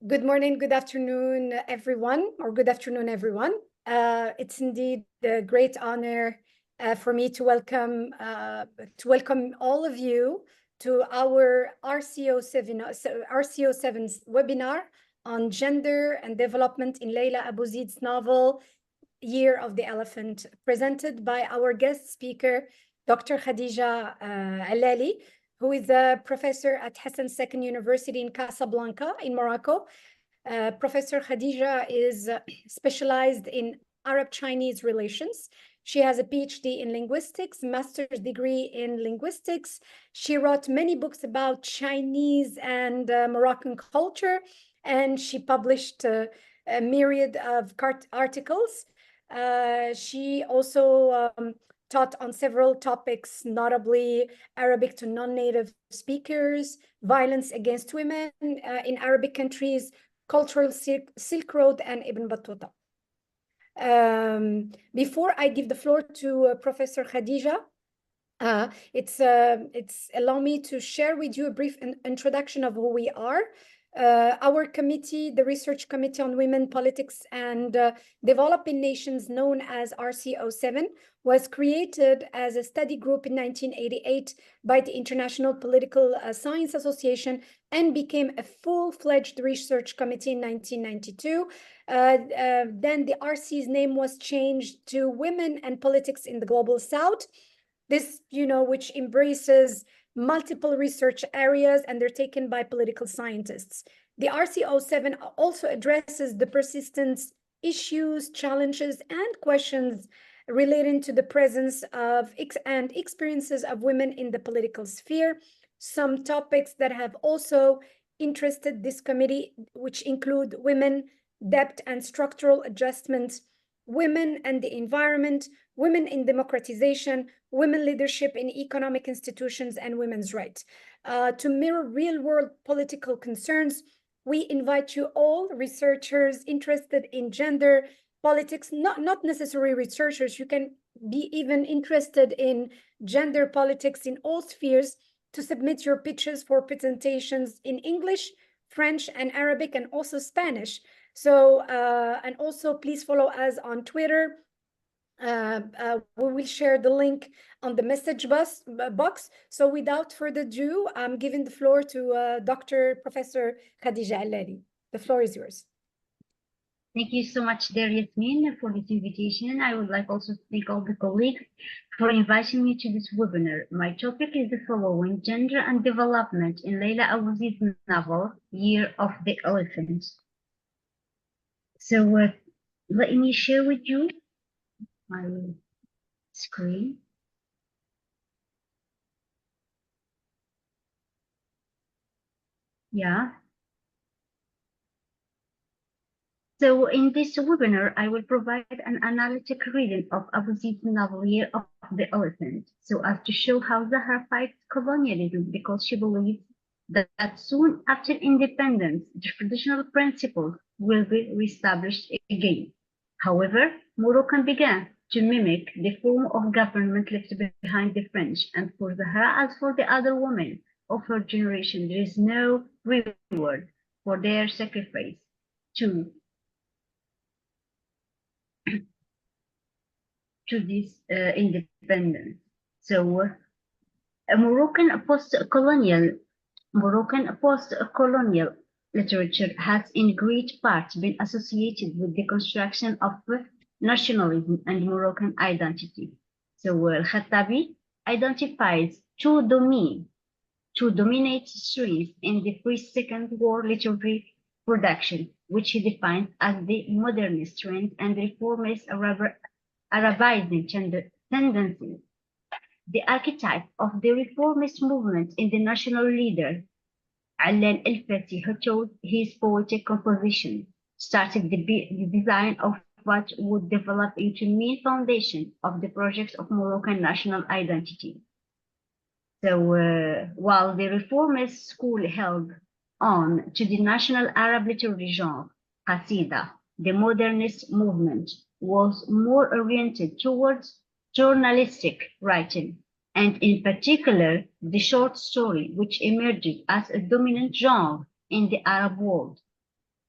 Good morning, good afternoon, everyone, or good afternoon, everyone. It's indeed a great honor for me to welcome all of you to our RC07's webinar on gender and development in Leila Abouzeid's novel Year of the Elephant, presented by our guest speaker, Dr. Khadija Allali, who is a professor at Hassan II University in Casablanca in Morocco. Professor Khadija is specialized in Arab-Chinese relations. She has a PhD in linguistics, master's degree in linguistics. She wrote many books about Chinese and Moroccan culture, and she published a myriad of articles. She also taught on several topics, notably Arabic to non-native speakers, violence against women in Arabic countries, cultural Silk Road, and Ibn Battuta. Before I give the floor to Professor Khadija, it's allow me to share with you a brief introduction of who we are. Our committee, the Research Committee on Women, Politics, and Developing Nations, known as RC07, was created as a study group in 1988 by the International Political Science Association and became a full-fledged research committee in 1992. Then the RC's name was changed to Women and Politics in the Global South. This, which embraces multiple research areas undertaken by political scientists. The RC07 also addresses the persistent issues, challenges, and questions relating to the presence of and experiences of women in the political sphere. Some topics that have also interested this committee, which include women, debt and structural adjustments, women and the environment, women in democratization, women leadership in economic institutions, and women's rights. To mirror real-world political concerns, we invite you all, researchers interested in gender politics, not necessarily researchers, you can be even interested in gender politics in all spheres, to submit your pitches for presentations in English, French, and Arabic, and also Spanish. So, and also please follow us on Twitter. We will share the link on the message box. So without further ado, I'm giving the floor to Professor Khadija Allali. The floor is yours. Thank you so much, dear Yasmin, for this invitation. I would like also to thank all the colleagues for inviting me to this webinar. My topic is the following: gender and development in Leila Abouzeid's novel, Year of the Elephant. So let me share with you my screen. Yeah. So in this webinar, I will provide an analytic reading of Abouzeid's novel Year of the Elephant, so as to show how Zahra fights colonialism because she believes that soon after independence, the traditional principles will be reestablished again. However, Moroccan began to mimic the form of government left behind the French, and for Zahra, as for the other women of her generation, there is no reward for their sacrifice to this independence. So Moroccan post-colonial literature has in great part been associated with the construction of nationalism and Moroccan identity. So Al-Khattabi identifies two dominate streams in the pre-Second War literary production, which he defines as the modernist trend and reformist Arabizing tendencies. The archetype of the reformist movement in the national leader, Allali Khadija, who chose his poetic composition, started the design of what would develop into main foundation of the projects of Moroccan national identity. So while the reformist school held on to the national Arab literary genre, Qasida, the modernist movement was more oriented towards journalistic writing, and in particular, the short story, which emerged as a dominant genre in the Arab world.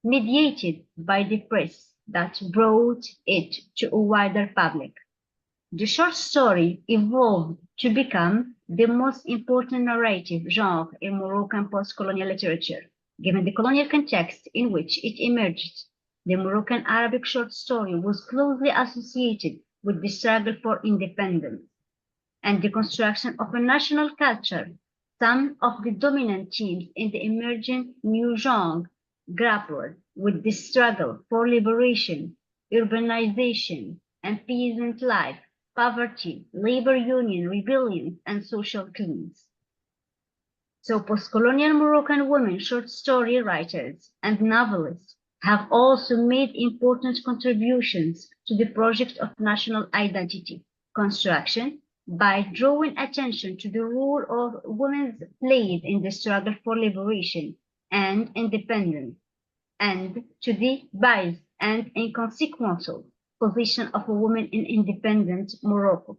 mediated by the press that brought it to a wider public. The short story evolved to become the most important narrative genre in Moroccan post-colonial literature, given the colonial context in which it emerged. The Moroccan Arabic short story was closely associated with the struggle for independence and the construction of a national culture. Some of the dominant themes in the emerging new genre grappled with the struggle for liberation, urbanization, and peasant life, poverty, labor union rebellions, and social claims. So post-colonial Moroccan women short story writers and novelists have also made important contributions to the project of national identity construction by drawing attention to the role of women played in the struggle for liberation and independence, and to the biased and inconsequential position of a woman in independent Morocco.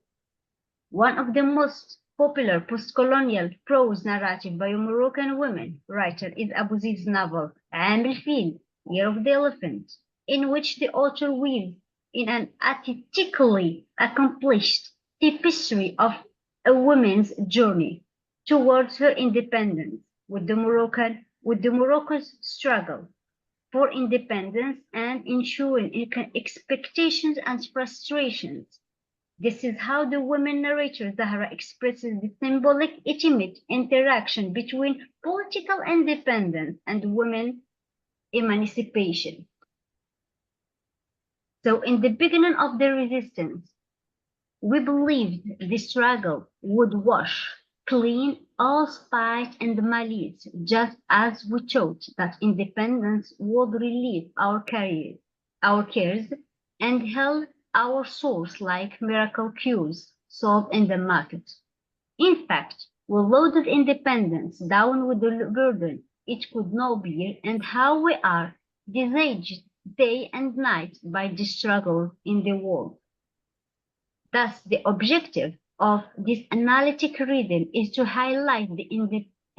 One of the most popular post-colonial prose narrative by a Moroccan woman writer is Abouzeid's novel Aam el-Fil, Year of the Elephant, in which the author weaves in an aesthetically accomplished tapestry of a woman's journey towards her independence with Morocco's struggle for independence and ensuring expectations and frustrations. This is how the woman narrator Zahra expresses the symbolic, intimate interaction between political independence and women emancipation. So in the beginning of the resistance, we believed the struggle would wash clean all spite and malice, just as we thought that independence would relieve our cares, and heal our souls like miracle cures sold in the market. In fact, we loaded independence down with the burden it could not bear, and how we are besieged day and night by the struggle in the world. Thus, the objective of this analytic reading is to highlight the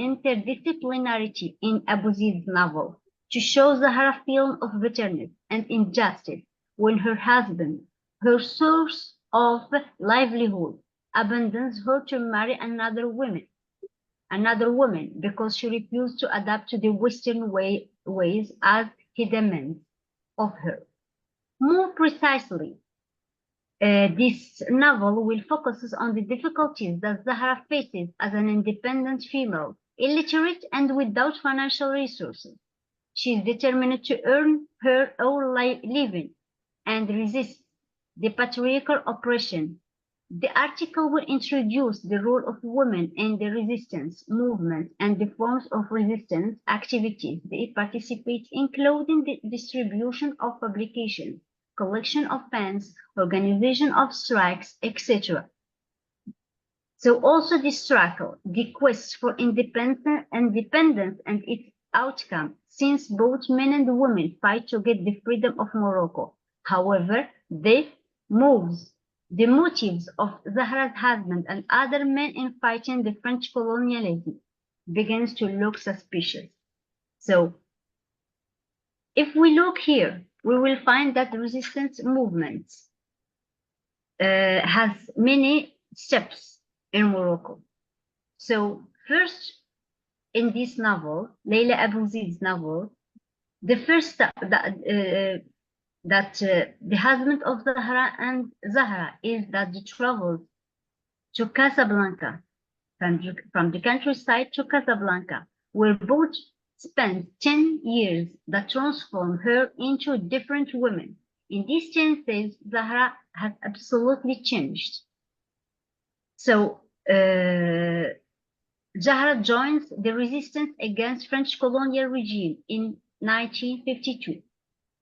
interdisciplinarity in Abouzeid's novel, to show Zahra's feeling of bitterness and injustice when her husband, her source of livelihood, abandons her to marry another woman because she refused to adapt to the Western ways as he demands of her. More precisely, this novel will focus on the difficulties that Zahra faces as an independent female, illiterate and without financial resources. She is determined to earn her own living and resist the patriarchal oppression. The article will introduce the role of women in the resistance movement and the forms of resistance activities they participate in, including the distribution of publications, collection of pens, organization of strikes, etc. So also the struggle, the quest for independence and its outcome, since both men and women fight to get the freedom of Morocco. However, the motives of Zahra's husband and other men in fighting the French colonialism begins to look suspicious. So if we look here, we will find that the resistance movement has many steps in Morocco. So first, in this novel, Leila Abouzeid's novel, the first step that the husband of Zahra is that they traveled to Casablanca, from the countryside to Casablanca, where both spent 10 years that transformed her into a different woman. In these 10 years, Zahra has absolutely changed. So Zahra joins the resistance against French colonial regime in 1952.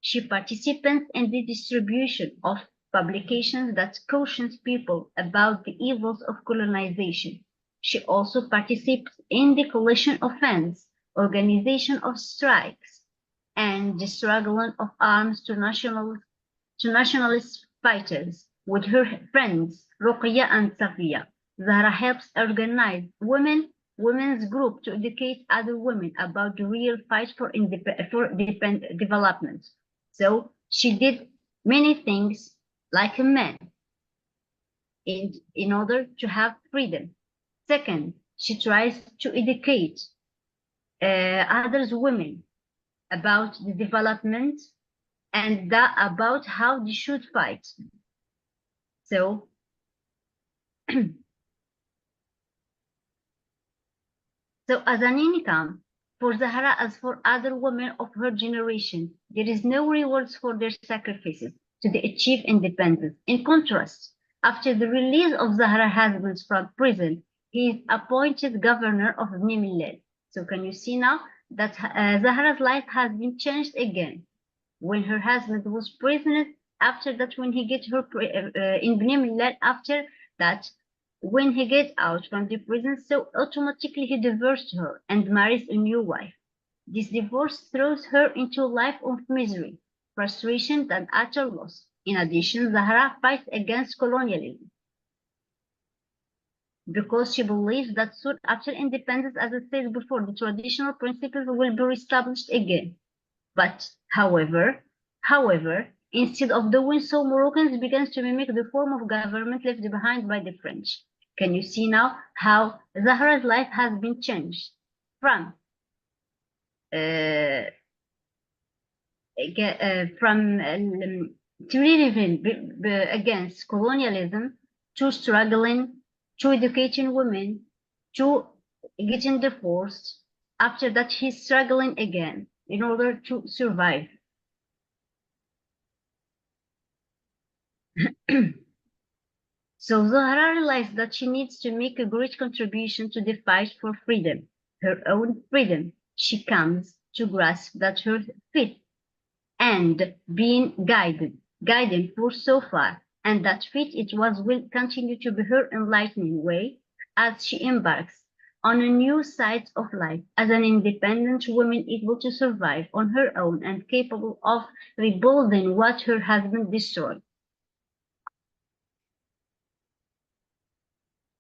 She participates in the distribution of publications that cautions people about the evils of colonization. She also participates in the collection of funds, organization of strikes, and the struggling of arms to nationalist fighters with her friends Roqia and Safia. Zahra helps organize women women's group to educate other women about the real fight for development. So she did many things like a man in order to have freedom. Second, she tries to educate other women about the development and about how they should fight. So, so as an income for Zahra as for other women of her generation, there is no rewards for their sacrifices to achieve independence. In contrast, after the release of Zahra's husband from prison, he is appointed governor of Bni Mellal. So can you see now that Zahra's life has been changed again? When her husband was prisoner, after that, when he get her in Bni Mellal, after that, when he gets out from the prison, so automatically he divorced her and marries a new wife. This divorce throws her into a life of misery, frustration, and utter loss. In addition, Zahra fights against colonialism because she believes that soon after independence, as I said before, the traditional principles will be reestablished again. But however, instead of doing so, Moroccans began to mimic the form of government left behind by the French. Can you see now how Zahra's life has been changed from living against colonialism to struggling, to educating women, to getting divorced. After that, he's struggling again in order to survive. So Zahra realized that she needs to make a great contribution to the fight for freedom, her own freedom. She comes to grasp that her faith and being guided for so far, and that faith will continue to be her enlightening way as she embarks on a new side of life as an independent woman able to survive on her own and capable of rebuilding what her husband destroyed.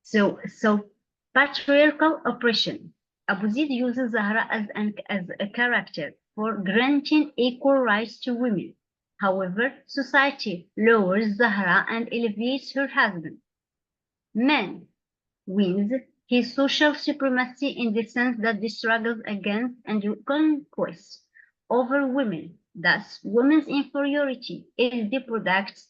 So patriarchal oppression. Abouzeid uses Zahra as a character for granting equal rights to women. However, society lowers Zahra and elevates her husband. Man wins his social supremacy in the sense that the struggles against and conquest over women, thus women's inferiority, is the product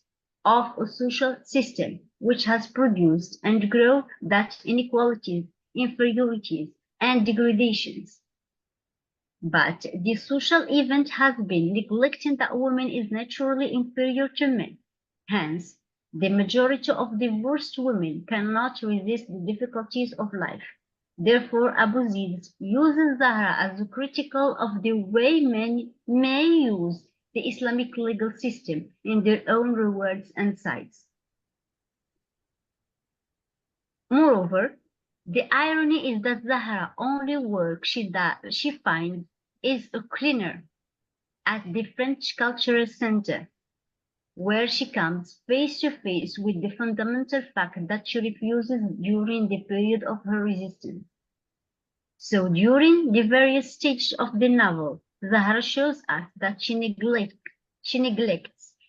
of a social system which has produced and grown that inequalities, inferiorities, and degradations. But the social event has been neglecting that woman is naturally inferior to men. Hence, the majority of divorced women cannot resist the difficulties of life. Therefore, Abouzeid uses Zahra as critical of the way men may use the Islamic legal system in their own rewards and sides. Moreover, the irony is that Zahra only work she finds is a cleaner at the French Cultural Center, where she comes face to face with the fundamental fact that she refuses during the period of her resistance. So during the various stages of the novel, Zahra shows us that she neglects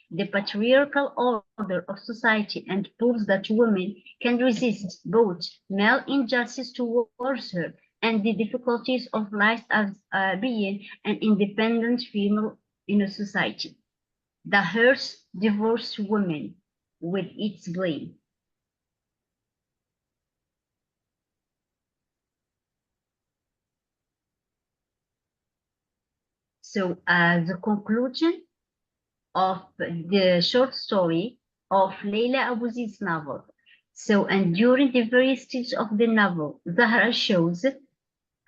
the patriarchal order of society and proves that women can resist both male injustice towards her and the difficulties of life as being an independent female in a society that hurts divorced women with its blame. So as a conclusion of the short story of Leila Abouzeid's novel, and during the various stages of the novel, Zahra shows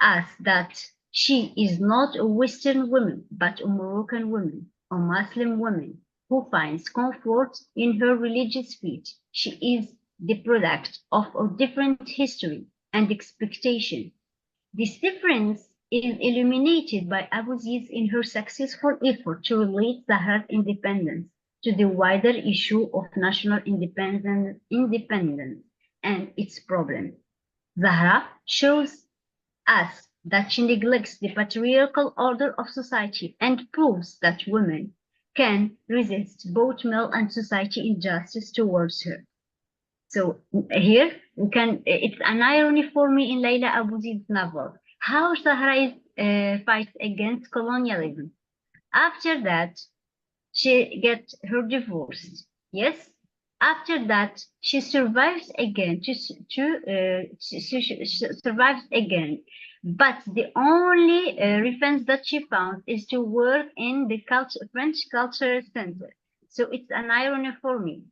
us that she is not a Western woman, but a Moroccan woman, a Muslim woman who finds comfort in her religious faith. She is the product of a different history and expectation. This difference is illuminated by Abouzeid in her successful effort to relate Zahra's independence to the wider issue of national independence and its problems. Zahra shows us that she neglects the patriarchal order of society and proves that women can resist both male and society injustice towards her. So here we can, it's an irony for me in Leila Abouzeid's novel, how Zahra fights against colonialism. After that, she gets her divorce. Yes. After that, she survives again. She survives again. But the only reference that she found is to work in the French Cultural Center. So it's an irony for me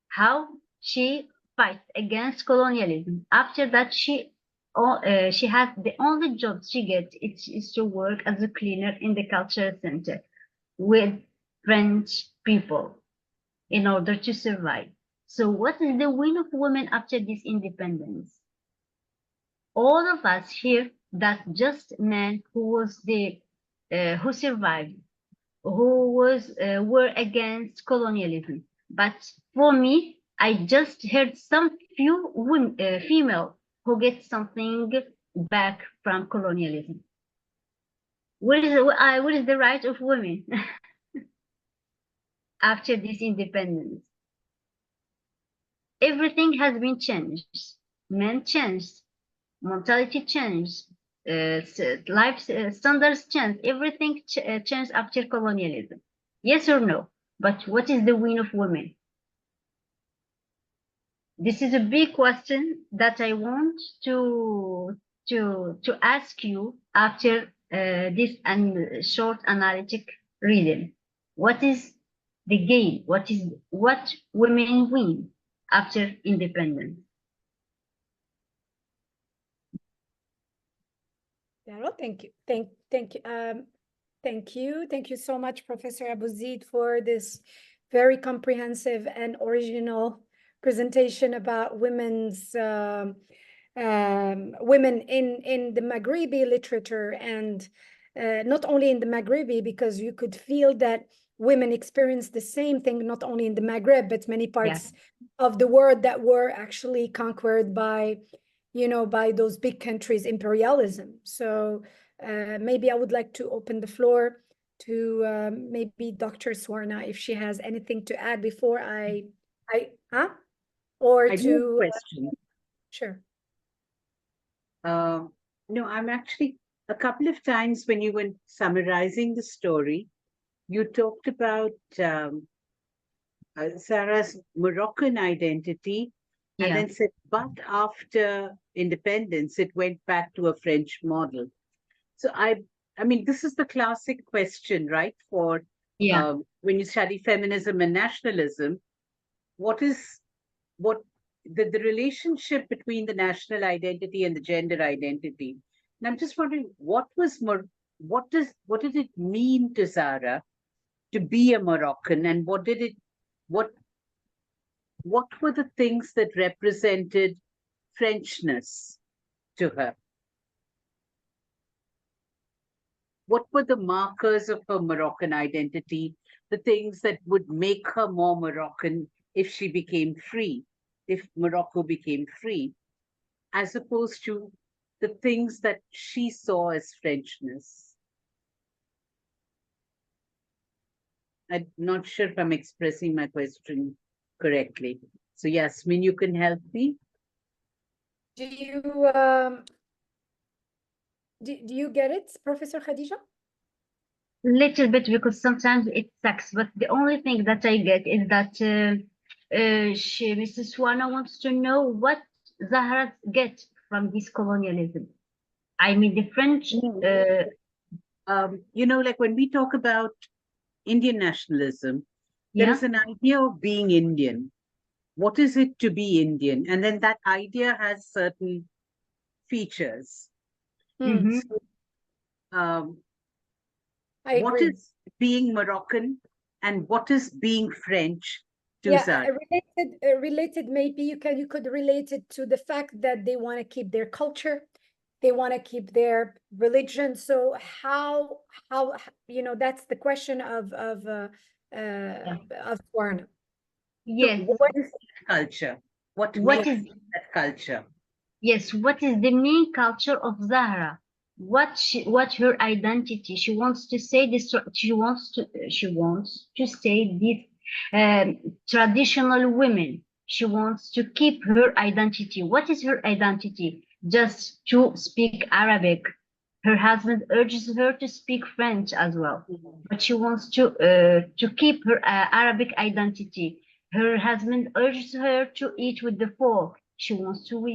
how she fights against colonialism. After that, she has the only job she gets is to work as a cleaner in the Cultural Center with French people in order to survive. So what is the win of women after this independence? All of us here that just men who was who survived, who were against colonialism. But for me, I just heard some few women, female who get something back from colonialism. What is the right of women after this independence? Everything has been changed. Men changed, mortality changed, life standards changed. Everything changed after colonialism. Yes or no? But what is the win of women? This is a big question that I want to ask you after this short analytic reading. What is the gain? What women win after independence? Carol, thank you. Thank you. Thank you so much, Professor Abouzeid, for this very comprehensive and original presentation about women's women in the Maghrebi literature, and not only in the Maghrebi, because you could feel that women experience the same thing, not only in the Maghreb, but many parts of the world that were actually conquered by, by those big countries' imperialism. So maybe I would like to open the floor to maybe Dr. Swarna, if she has anything to add before I or I do have a question. Sure. No, I'm actually, a couple of times when you were summarizing the story, you talked about Sarah's Moroccan identity, and then said, but after independence, it went back to a French model. So I mean, this is the classic question, right? For when you study feminism and nationalism, what the relationship between the national identity and the gender identity. And I'm just wondering, what did it mean to Zara to be a Moroccan, and what were the things that represented Frenchness to her? What were the markers of her Moroccan identity, the things that would make her more Moroccan if she became free, if Morocco became free, as opposed to the things that she saw as Frenchness? I'm not sure if I'm expressing my question correctly. So Yasmin, you can help me. Do you get it, Professor Khadija? Little bit, because sometimes it sucks, but the only thing that I get is that Mrs. Swana wants to know what Zahra gets from this colonialism. I mean, the French... like when we talk about Indian nationalism, there is an idea of being Indian. What is it to be Indian? And then that idea has certain features. So, what is being Moroccan and what is being French to Zara? Related, maybe you could relate it to the fact that they want to keep their culture, they want to keep their religion. So how that's the question of Swarna. Yes. So what is culture? What is that culture? Yes, what is the main culture of Zahra? What her identity? She wants to say this. She wants to say this traditional women. She wants to keep her identity. What is her identity? Just to speak Arabic. Her husband urges her to speak French as well, but she wants to keep her Arabic identity. Her husband urges her to eat with the fork. She wants to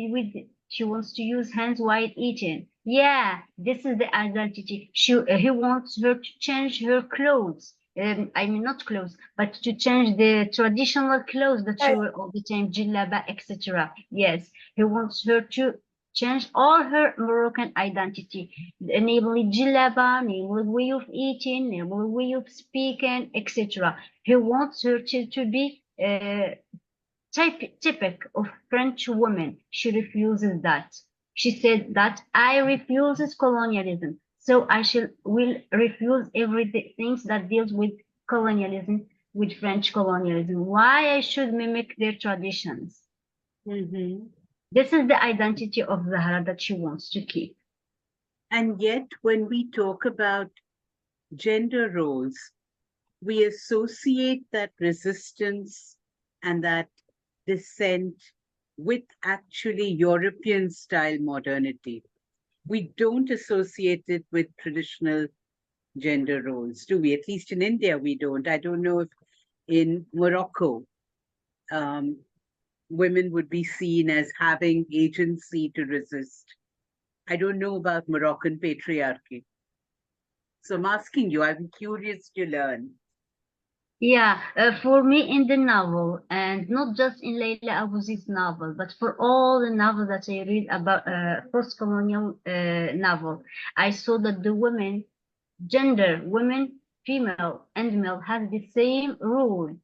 she wants to use hands while eating. Yeah, this is the identity. He wants her to change her clothes. I mean, not clothes, but to change the traditional clothes that she wear all the time, jillaba, etc. Yes, he wants her to change all her Moroccan identity, namely jillaba, namely way of eating, namely way of speaking, etc. He wants her to be typic of French woman. She refuses that. She said that I refuses colonialism, so will refuse everything that deals with colonialism, with French colonialism. Why I should mimic their traditions? This is the identity of Zahra that she wants to keep. And yet, when we talk about gender roles, we associate that resistance and that dissent with actually European style modernity. We don't associate it with traditional gender roles, do we? At least in India, we don't. I don't know if in Morocco, women would be seen as having agency to resist. I don't know about Moroccan patriarchy. So I'm asking you, I'm curious to learn. Yeah, for me in the novel, and not just in Leila Abouzeid's novel, but for all the novels that I read about post-colonial novel, I saw that the women, gender, women, female and male, has the same rule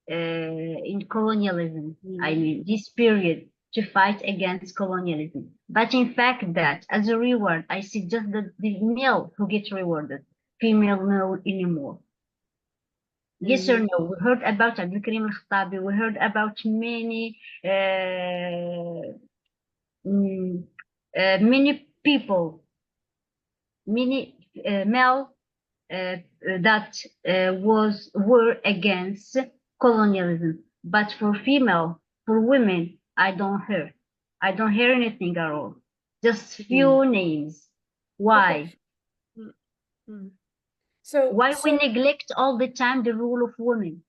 in colonialism. I mean, this period to fight against colonialism. But in fact, that as a reward, I see just the male who gets rewarded, female no anymore. Yes or no? We heard about Abdulkarim al-Khattabi. We heard about many many people, many male that were against colonialism. But for female, for women, I don't hear. I don't hear anything at all. Just few names. Why? Okay. So why we neglect all the time the role of women?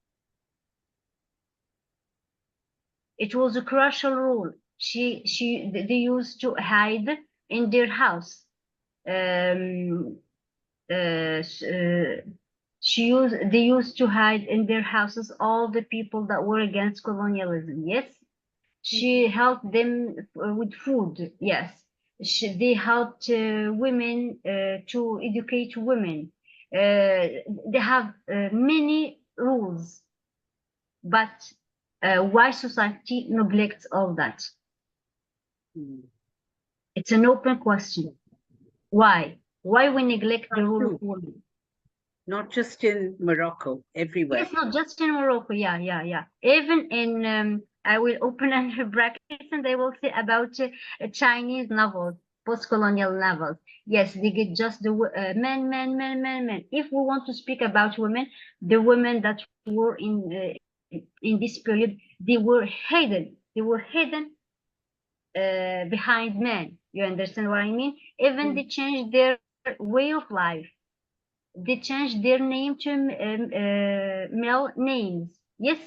It was a crucial role. They used to hide in their house. They used to hide in their houses all the people that were against colonialism. Yes, she helped them with food. Yes, they helped women to educate women. They have many rules, but why society neglects all that? It's an open question. Why? Why we neglect the role of women? Not just in Morocco, everywhere. Yes, not just in Morocco. Yeah. Even in, I will open a brackets and they will say about Chinese novels, post-colonial novels. Yes, they get just the men. If we want to speak about women, the women that were in this period, they were hidden. They were hidden behind men. You understand what I mean? Even they changed their way of life. They changed their name to male names. Yes,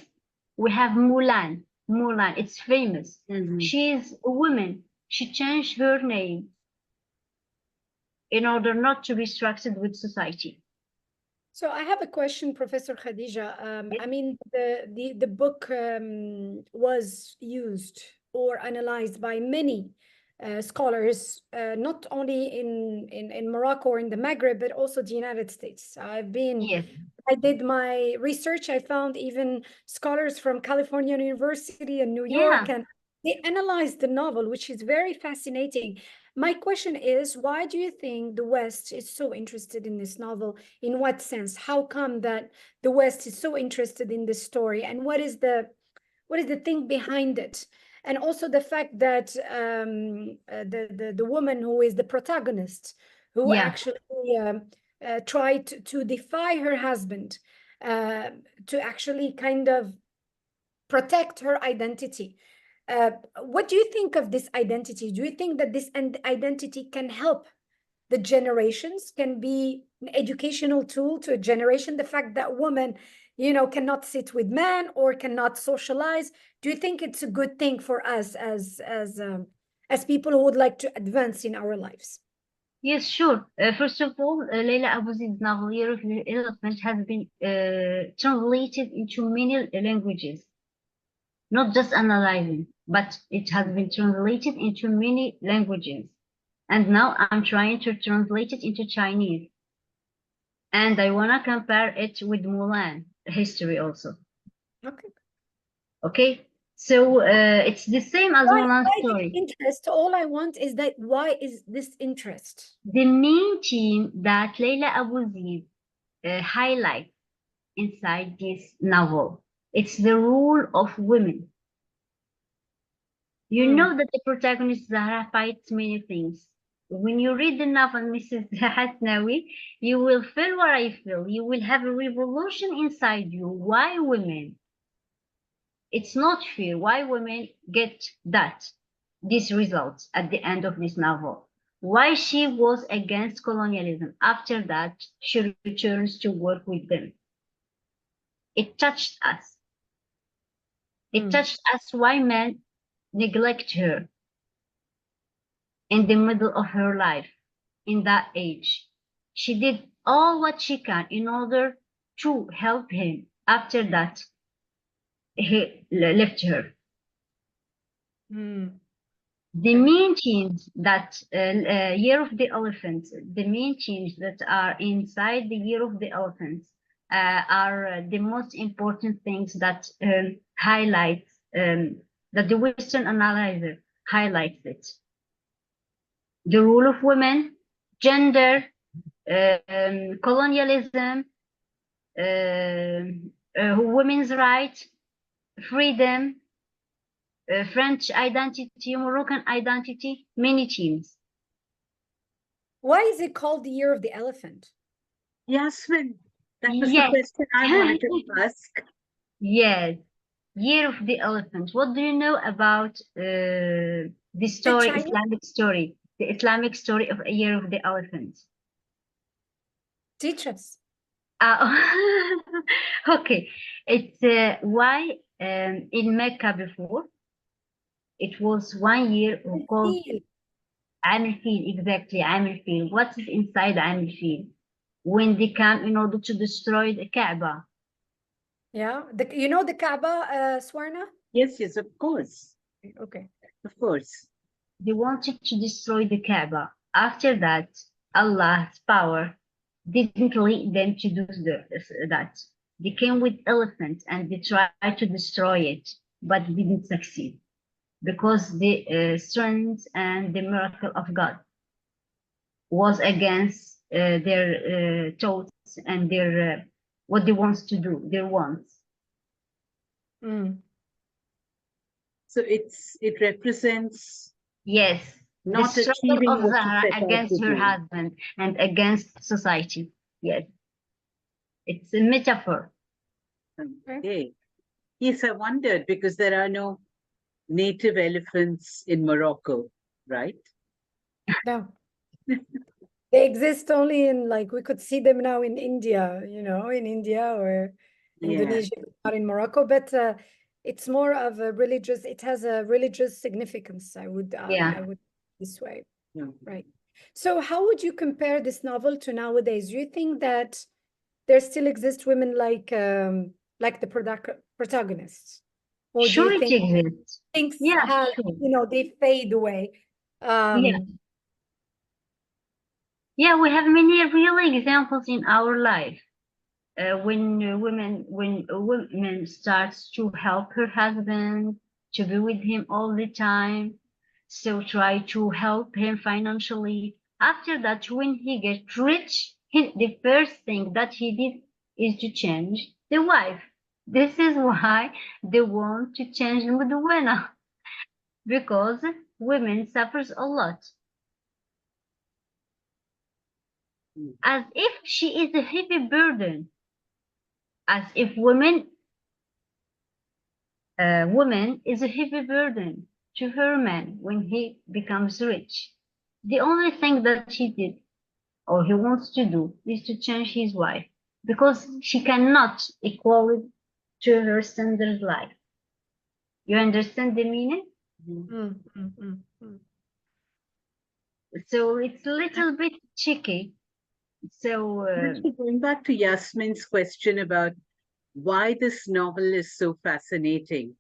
we have Mulan. Mulan, it's famous. She is a woman. She changed her name in order not to be distracted with society. So I have a question, Professor Khadija. Yes. I mean, the book was used or analyzed by many scholars, not only in Morocco or in the Maghreb, but also the United States. Yes. I did my research. I found even scholars from California University and New York, and they analyzed the novel, which is very fascinating. My question is, why do you think the West is so interested in this novel? In what sense? How come that the West is so interested in this story? And what is the thing behind it? and also the fact that the woman who is the protagonist, who actually tried to defy her husband, to actually kind of protect her identity. What do you think of this identity? Do you think that this identity can help the generations, can be an educational tool to a generation? The fact that women, you know, cannot sit with men or cannot socialize, do you think it's a good thing for us as people who would like to advance in our lives? Yes, sure. First of all, Leila Abouzeid's novel Year of the Elephant has been translated into many languages, not just analyzing, but it has been translated into many languages. And now I'm trying to translate it into Chinese. And I want to compare it with Mulan history also. Okay. Okay. So it's the same as Mulan's story. Interest. All I want is that why is this interest? The main theme that Leila Abouzeid highlights inside this novel, it's the role of women. You know that the protagonist Zahra fights many things. When you read the novel, Mrs. Hasnawi, you will feel what I feel. You will have a revolution inside you. Why women? It's not fair. Why women get these results at the end of this novel? Why she was against colonialism. After that, she returns to work with them. It touched us. It touched us why men neglect her in the middle of her life, in that age. She did all what she can in order to help him. After that, he left her. The main themes that Year of the Elephant, the main themes that are inside the Year of the Elephant are the most important things that highlights, that the Western analyzer highlights it. The role of women, gender, colonialism, women's rights, freedom, French identity, Moroccan identity, many themes. Why is it called the Year of the Elephant? Yasmin, that was the question I wanted to ask. Yes, Year of the Elephant. What do you know about the story, Islamic story, the Islamic story of a Year of the Elephant? Teach us. Okay, it's why in Mecca before, it was 1 year called Amil Fil, exactly, Amil Fil. What is inside Amil Fil? When they come in order to destroy the Kaaba. Yeah, you know the Kaaba, Swarna? Yes, yes, of course. Okay. Of course. They wanted to destroy the Kaaba. After that, Allah's power didn't lead them to do that. They came with elephants and they tried to destroy it, but didn't succeed because the strength and the miracle of God was against their thoughts and their what they want to do, their wants. So it represents not the struggle of Zahra against her husband and against society. Yes, it's a metaphor. Okay. Yes, I wondered because there are no native elephants in Morocco, right? No. They exist only in, like, we could see them now in India, you know, in India or Indonesia, not in Morocco, but it's more of a religious, it has a religious significance, I would this way. Right. So how would you compare this novel to nowadays? Do you think that there still exist women like the protagonists? Or sure, do you think it exists. Things have, you know, they fade away? Yeah, we have many real examples in our life. When a woman starts to help her husband, to be with him all the time, so try to help him financially. After that, when he gets rich, the first thing that he did is to change the wife. This is why they want to change Mudwana. because women suffers a lot. As if she is a heavy burden. As if woman is a heavy burden to her man when he becomes rich. The only thing that he did or he wants to do is to change his wife because she cannot equal it to her standard life. You understand the meaning? So it's a little bit tricky. So Actually, going back to Yasmin's question about why this novel is so fascinating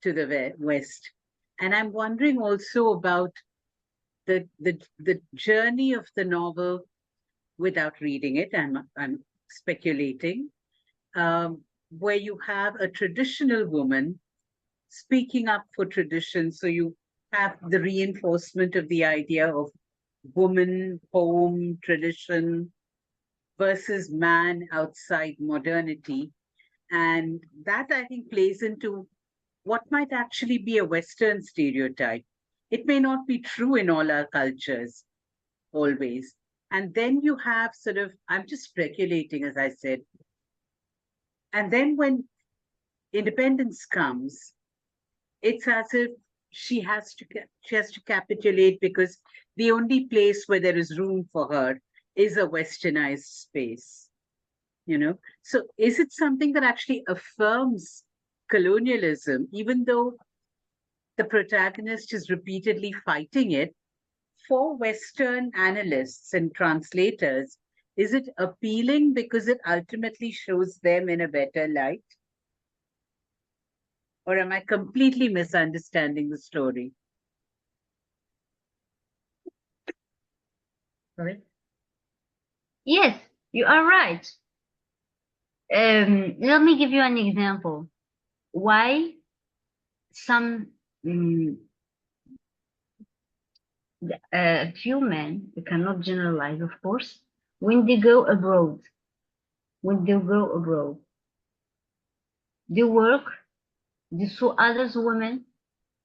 to the West, and I'm wondering also about the journey of the novel without reading it. I'm speculating, where you have a traditional woman speaking up for tradition. So you have the reinforcement of the idea of woman, home, tradition versus man outside modernity. And that, I think, plays into what might actually be a Western stereotype. It may not be true in all our cultures always. And then you have sort of, I'm just speculating, as I said. And then when independence comes, it's as if she has to capitulate because the only place where there is room for her is a westernized space. So is it something that actually affirms colonialism, even though the protagonist is repeatedly fighting it? For Western analysts and translators, is it appealing because it ultimately shows them in a better light? Or am I completely misunderstanding the story? sorry. Yes, you are right. Let me give you an example. Why some few men, we cannot generalize, of course, when they go abroad, they work, they saw others women.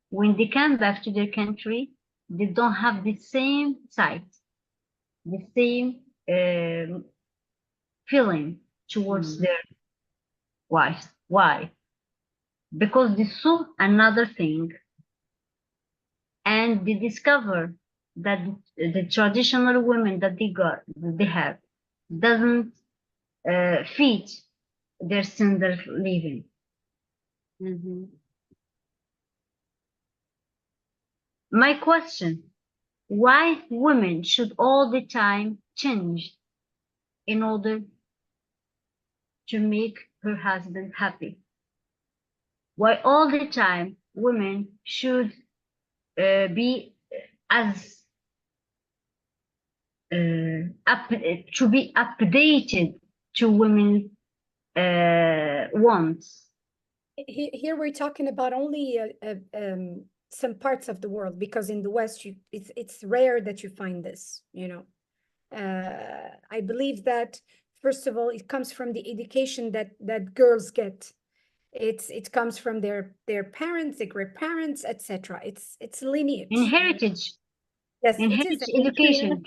When they come back to their country, they don't have the same sight, the same feeling towards their wives. Why? Because they saw another thing and they discover that the traditional women that they have doesn't fit their standard of living. My question, why women should all the time change in order to make her husband happy? Why all the time women should be as to be updated to women wants? Here we're talking about only some parts of the world, because in the West it's rare that you find this. I believe that first of all it comes from the education that girls get. It comes from their parents, their grandparents, etc. It's lineage. Heritage. Yes, heritage it is education.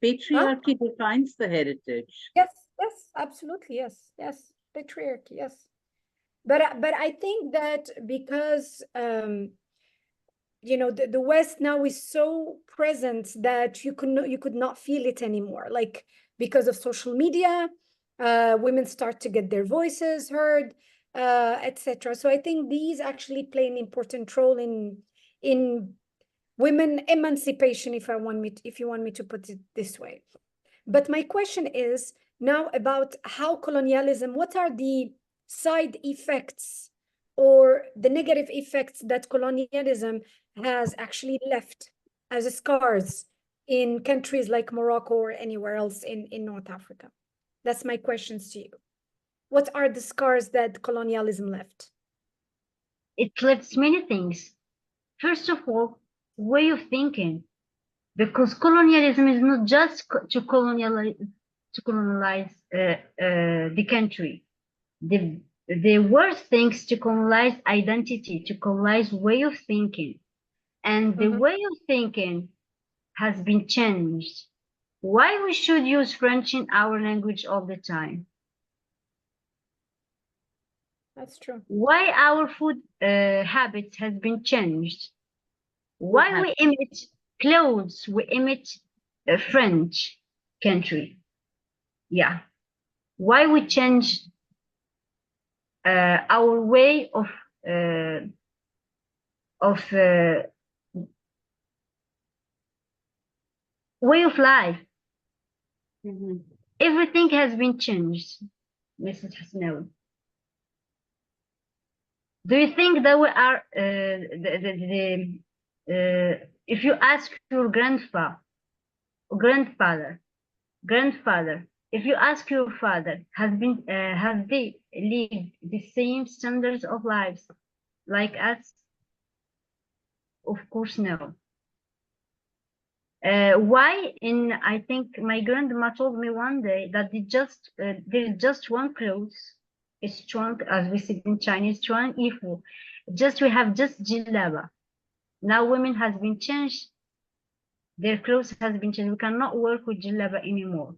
Patriarchy defines the heritage. Yes, absolutely, yes, patriarchy, yes. But I think that because the West now is so present that you could not feel it anymore. Like, because of social media, women start to get their voices heard, etc. So I think these actually play an important role in women emancipation, if you want me to put it this way. But my question is now about how colonialism, what are the side effects or the negative effects that colonialism has actually left as scars in countries like Morocco or anywhere else in North Africa? That's my questions to you. What are the scars that colonialism left? It left many things. First of all, way of thinking, because colonialism is not just to colonialize the country. The There were things to colonize identity, to colonize way of thinking. And the way of thinking has been changed. Why we should use French in our language all the time? That's true. Why our food habits has been changed? Why we emit clothes, we emit a French country. Yeah. Why we change our way of way of life. Everything has been changed, Mrs. Hassan. Do you think that we are if you ask your grandfather, if you ask your father, have they lived the same standards of lives like us? Of course, no. Why? I think my grandma told me one day that there is just one clothes. It's chuang, as we say in Chinese, chuang ifu. We have just jilaba. Now women has been changed. Their clothes has been changed. We cannot work with jilaba anymore.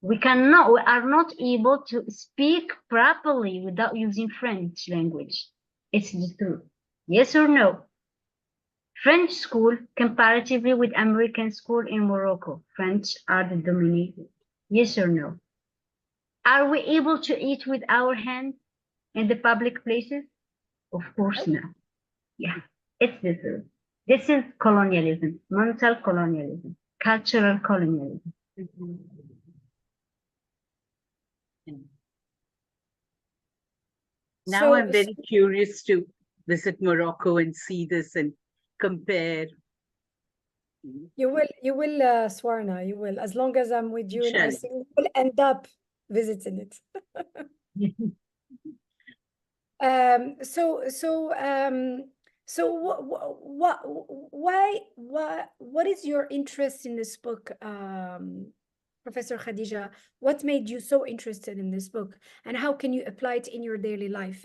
We are not able to speak properly without using French language. It's the truth. Yes or no? French school, comparatively with American school in Morocco, French are the dominating. Yes or no? Are we able to eat with our hands in the public places? Of course not. Yeah, it's the truth. This is colonialism, mental colonialism, cultural colonialism. Now I'm very curious to visit Morocco and see this and compare. You will, Swarna, you will. As long as I'm with you in Shall. IC, you will end up visiting it. What is your interest in this book, Professor Khadija? What made you so interested in this book, and how can you apply it in your daily life,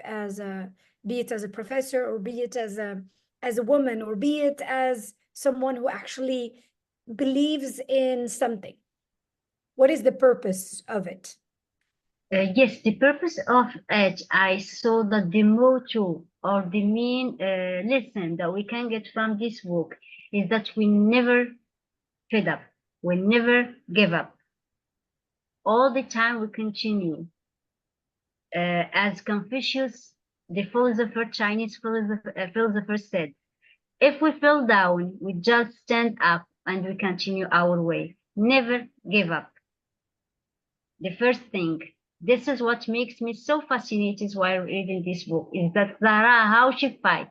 be it as a professor, or be it as a woman, or be it as someone who actually believes in something? What is the purpose of it? Yes, the purpose of it, I saw that the motto or the main lesson that we can get from this book is that we never fed up, we never give up. All the time we continue. As Confucius, the philosopher, Chinese philosopher said, if we fell down, we just stand up and we continue our way. Never give up. The first thing, this is what makes me so fascinated while reading this book, is that Zara, how she fight,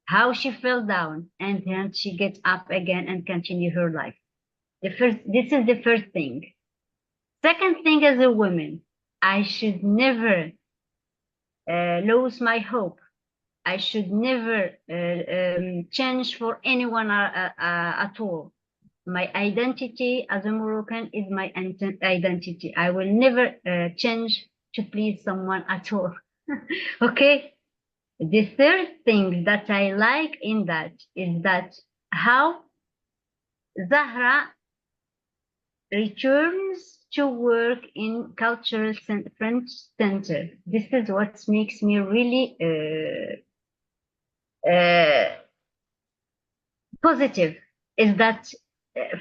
how she fell down, and then she gets up again and continue her life. This is the first thing. Second thing, as a woman, I should never lose my hope. I should never change for anyone at all. My identity as a Moroccan is my identity. I will never change to please someone at all. Okay? The third thing that I like in that is that how Zahra returns to work in cultural French center. This is what makes me really positive, is that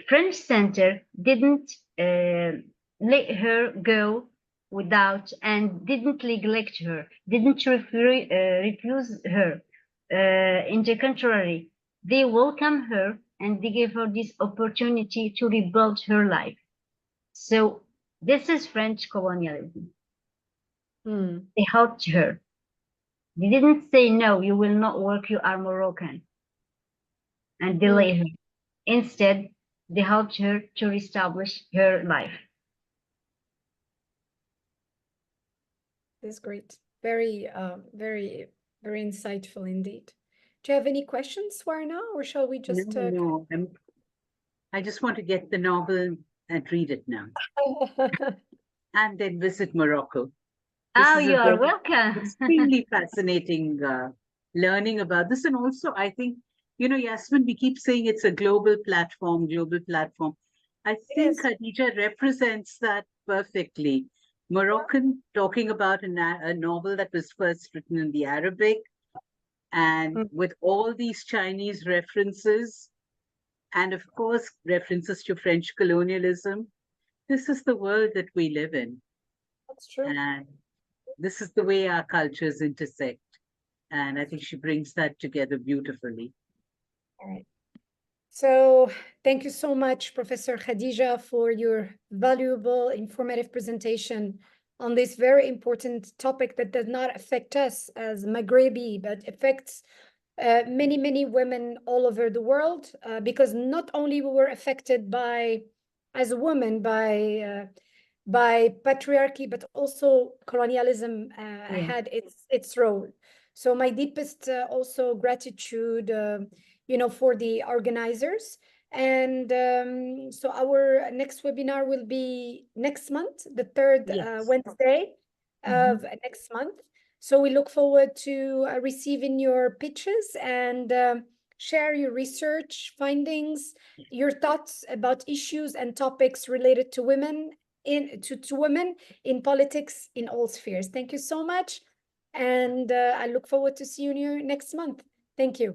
French center didn't let her go without, and didn't neglect her, didn't refuse her. In the contrary, they welcome her and they gave her this opportunity to rebuild her life. So this is French colonialism. They helped her. They didn't say, no, you will not work, you are Moroccan, and delay her. Instead, they helped her to reestablish her life. That's great. Very, very, very insightful indeed. Do you have any questions, Swarna, or shall we just... No, I just want to get the novel and read it now. And then visit Morocco. Oh, is you a are very welcome. extremely fascinating learning about this. And also, I think, Yasmin, we keep saying it's a global platform, global platform. I think is. Khadija represents that perfectly. Moroccan talking about a novel that was first written in the Arabic, and Mm. with all these Chinese references, and of course, references to French colonialism. This is the world that we live in. That's true. And this is the way our cultures intersect. And I think she brings that together beautifully. All right. So thank you so much, Professor Khadija, for your valuable, informative presentation on this very important topic that does not affect us as Maghrebi, but affects many, many women all over the world, because not only we were affected by, as a woman, by patriarchy, but also colonialism had its role. So my deepest also gratitude, for the organizers. And so our next webinar will be next month, the third Yes. Wednesday of next month. So we look forward to receiving your pitches and share your research findings, your thoughts about issues and topics related to women to women in politics in all spheres. Thank you so much. And I look forward to seeing you next month. Thank you.